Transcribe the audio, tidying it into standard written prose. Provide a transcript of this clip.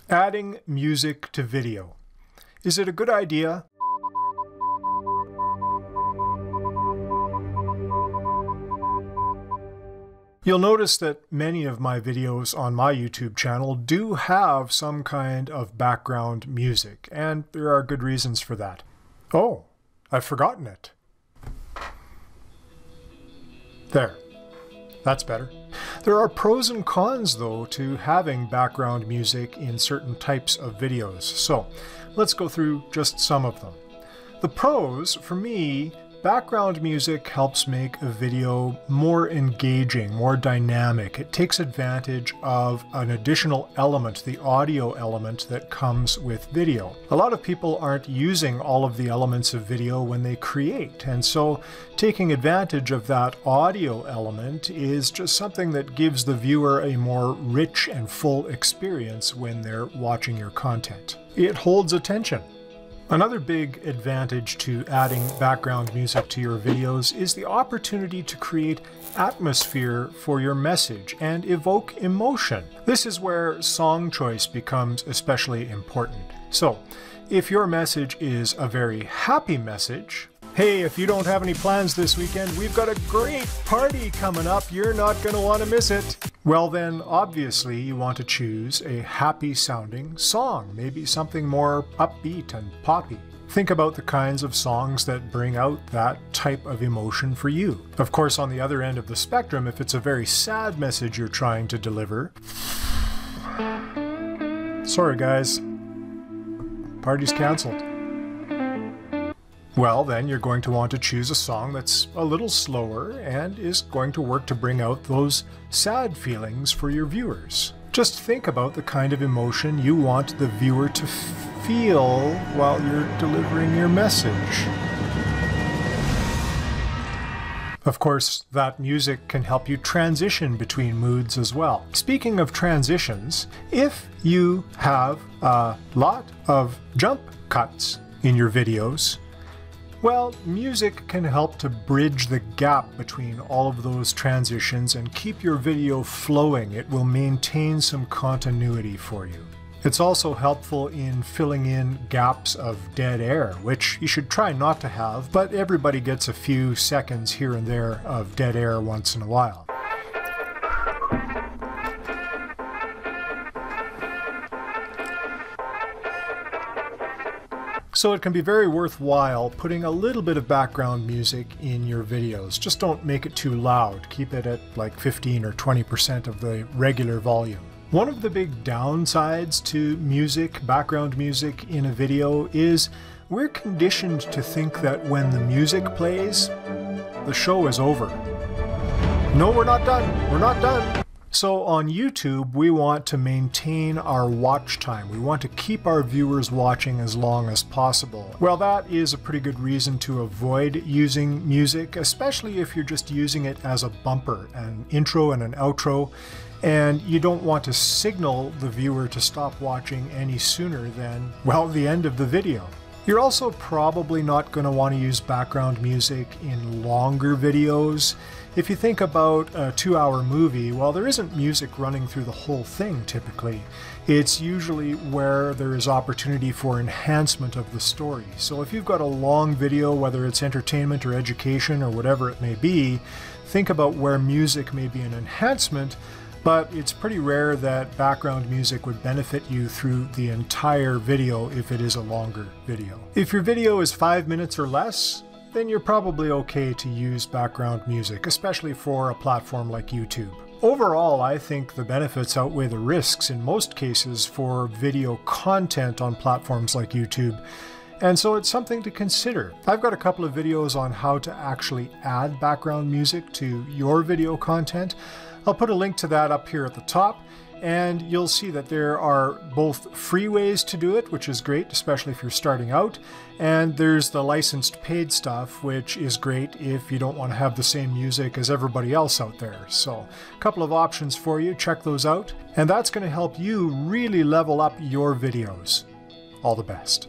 Adding music to video. Is it a good idea? You'll notice that many of my videos on my YouTube channel do have some kind of background music, and there are good reasons for that. Oh, I've forgotten it. There. That's better. There are pros and cons, though, to having background music in certain types of videos. So, let's go through just some of them. The pros, for me, background music helps make a video more engaging, more dynamic. It takes advantage of an additional element, the audio element that comes with video. A lot of people aren't using all of the elements of video when they create, and so taking advantage of that audio element is just something that gives the viewer a more rich and full experience when they're watching your content. It holds attention. Another big advantage to adding background music to your videos is the opportunity to create atmosphere for your message and evoke emotion. This is where song choice becomes especially important. So, if your message is a very happy message, hey, if you don't have any plans this weekend, we've got a great party coming up, you're not going to want to miss it. Well then, obviously you want to choose a happy sounding song, maybe something more upbeat and poppy. Think about the kinds of songs that bring out that type of emotion for you. Of course, on the other end of the spectrum, if it's a very sad message you're trying to deliver, sorry guys, party's cancelled. Well, then you're going to want to choose a song that's a little slower and is going to work to bring out those sad feelings for your viewers. Just think about the kind of emotion you want the viewer to feel while you're delivering your message. Of course, that music can help you transition between moods as well. Speaking of transitions, if you have a lot of jump cuts in your videos, well, music can help to bridge the gap between all of those transitions and keep your video flowing. It will maintain some continuity for you. It's also helpful in filling in gaps of dead air, which you should try not to have, but everybody gets a few seconds here and there of dead air once in a while. So it can be very worthwhile putting a little bit of background music in your videos. Just don't make it too loud. Keep it at like 15 or 20% of the regular volume. One of the big downsides to music, background music in a video, is we're conditioned to think that when the music plays, the show is over. No, we're not done. We're not done. So on YouTube, we want to maintain our watch time. We want to keep our viewers watching as long as possible. Well, that is a pretty good reason to avoid using music, especially if you're just using it as a bumper, an intro and an outro, and you don't want to signal the viewer to stop watching any sooner than, well, the end of the video. You're also probably not going to want to use background music in longer videos. If you think about a 2-hour movie, well, there isn't music running through the whole thing typically. It's usually where there is opportunity for enhancement of the story. So if you've got a long video, whether it's entertainment or education or whatever it may be, think about where music may be an enhancement, but it's pretty rare that background music would benefit you through the entire video if it is a longer video. If your video is 5 minutes or less, then you're probably okay to use background music, especially for a platform like YouTube. Overall, I think the benefits outweigh the risks in most cases for video content on platforms like YouTube, and so it's something to consider. I've got a couple of videos on how to actually add background music to your video content. I'll put a link to that up here at the top, and you'll see that there are both free ways to do it, which is great, especially if you're starting out, and there's the licensed paid stuff, which is great if you don't want to have the same music as everybody else out there. So a couple of options for you, check those out, and that's going to help you really level up your videos. All the best.